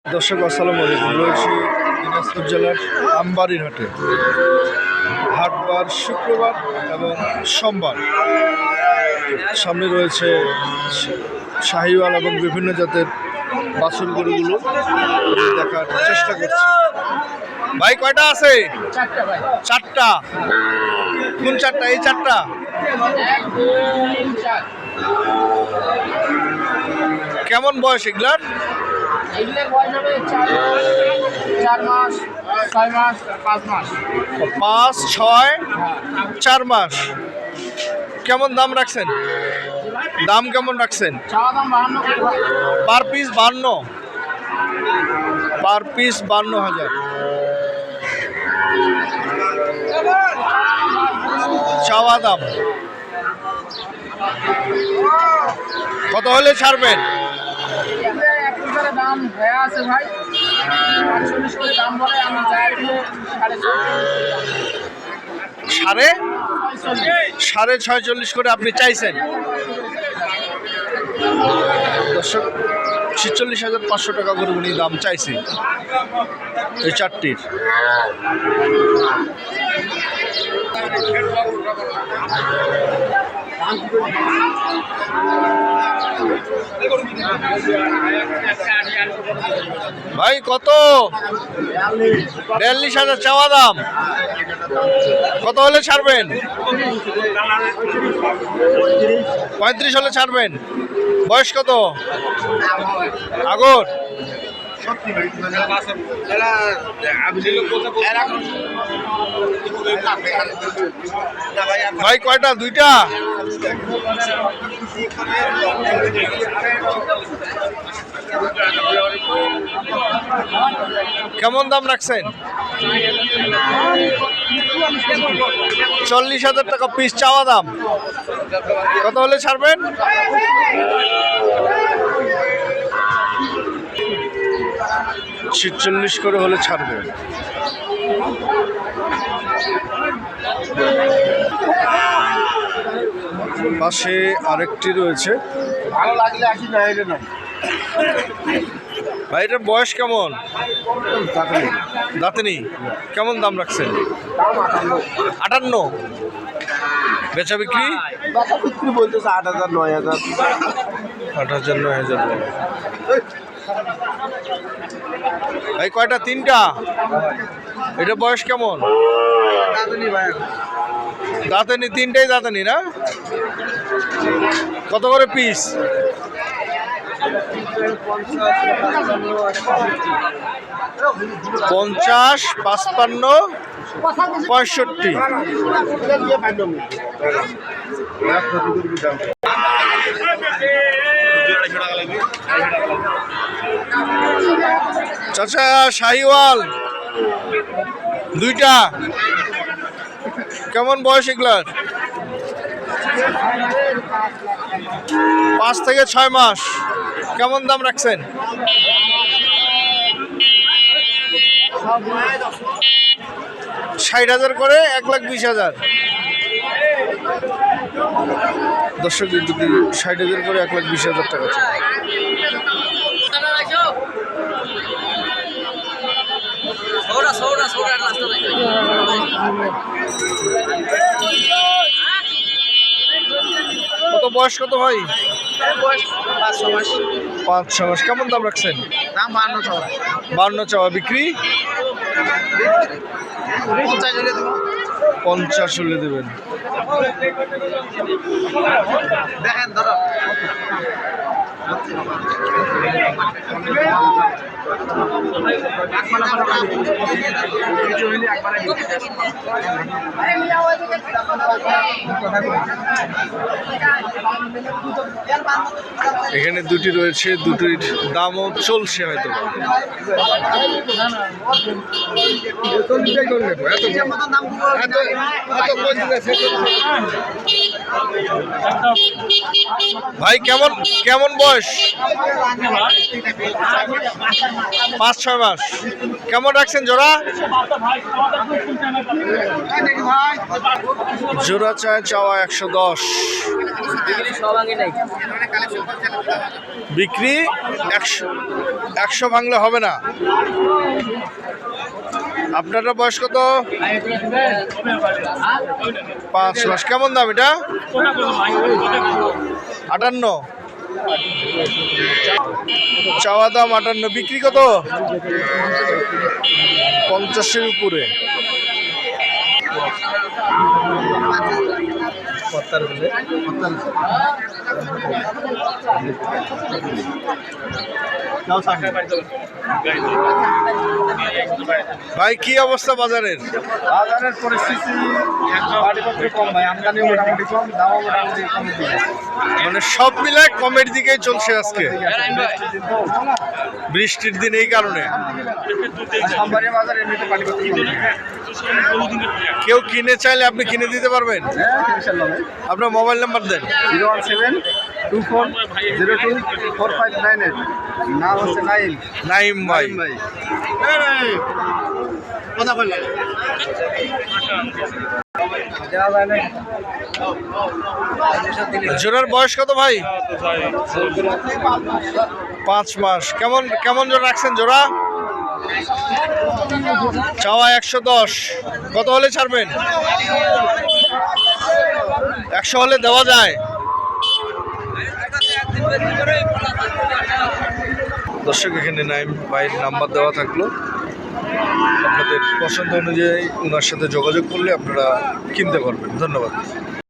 দর্শক আসসালামু আলাইকুম। রয়েছে দিনাজপুর জেলার আমবাড়ির হাটে। হাটবার শুক্রবার এবং সোমবার। সামনে রয়েছে শাহিওয়াল এবং বিভিন্ন জাতের বাছুর গরুগুলো দেখার চেষ্টা করছি। ভাই কয়টা আছে? চারটা। কোন চারটা? এই চারটা। কেমন বয়স এগুলার? 5, 6, 4 মাস। কেমন দাম রাখছেন? দাম কেমন রাখছেন? Per piece 52। Per piece 52,000। চাওয়া দাম। কত হলে ছাড়বেন? দাম হয়ে আছে ভাই, 48 করে দাম বলে। আমি সাড়ে 46 করে আপনি চাইছেন। দর্শক 46,500 টাকা করে উনি দাম চাইছে এই চারটির। ভাই কত? 42,000 চাওয়া দাম। কত হলে ছাড়বেন? 35 হলে ছাড়বেন। বয়স কত? আগর। ভাই কয়টা? দুইটা। কেমন দাম রাখছেন? 40,000 টাকা পিস চাওয়া দাম। কত হলে ছাড়বেন? 46 করে হলে ছাড়বে। পাশে আরেকটি রয়েছে। ভালো লাগলে আসি, না এটা না ভাই এটার বয়স কেমন? দাঁতেনি। কেমন দাম রাখছেন? 58। বেচা বিক্রি বলতেছে 8,000, 9,000। 8,000, 9,000। ভাই কয়টা? তিনটা। এটা বয়স কেমন? দাঁতেনি। তিনটাই দাঁতেনি না? কত করে পিস? 50, 55, 65। চাচা শাহিওয়াল দুইটা। কেমন বয়স এগুলার? 5 থেকে 6 মাস। কেমন দাম রাখছেন? 60,000 করে, 1,20,000। দর্শক 60,000 করে 1,20,000 টাকা। কত বয়স কত ভাই? 5-6 মাস। কেমন দাম রাখছেন? দাম 52 চাওয়া। বিক্রি 50 হলে দেবেন। দেখেন ধরো। এখানে দুটি রয়েছে, দুটির দামও চলছে হয়তো। ভাই কেমন কেমন বয়স? 5-6 মাস। কেমন রাখছেন জোড়া? জোড়া চাওয়া 110। বিক্রি 100 ভাঙলে হবে না। আপনারটা বয়স কত? 5 মাস। কেমন দাম এটা? 58। চাওয়া দাম 58, বিক্রি কত? 50-এর উপরে। ভাই কি অবস্থা বাজারের? বাজারের পরিস্থিতি পাটিপত্র কম ভাই, আমদানি মোটামুটি কম, দামও মোটামুটি কমের দিকে। মানে সব মিলায় কমের দিকেই চলছে আজকে, বৃষ্টির দিন, এই কারণে। সোমবারের বাজার এমনিতে পাটিপত্র কম। কেউ কিনে চাইলে আপনি কিনে দিতে পারবেন? হ্যাঁ, ইনশাআল্লাহ ভাই। আপনার মোবাইল নাম্বার দেন। 01724024598। নাম হচ্ছে নাইম। নাইম ভাই। ভাই জোড়ার বয়স কত ভাই? 5 মাস। কেমন কেমন জোড়া রাখছেন জোড়া? চাওয়া 110। কত হলে ছাড়বেন? 100 হলে দেওয়া যায়। দর্শক, এখানে নাইম ভাইয়ের নাম্বার দেওয়া থাকলো, আপনাদের পছন্দ অনুযায়ী ওনার সাথে যোগাযোগ করলে আপনারা কিনতে পারবেন। ধন্যবাদ।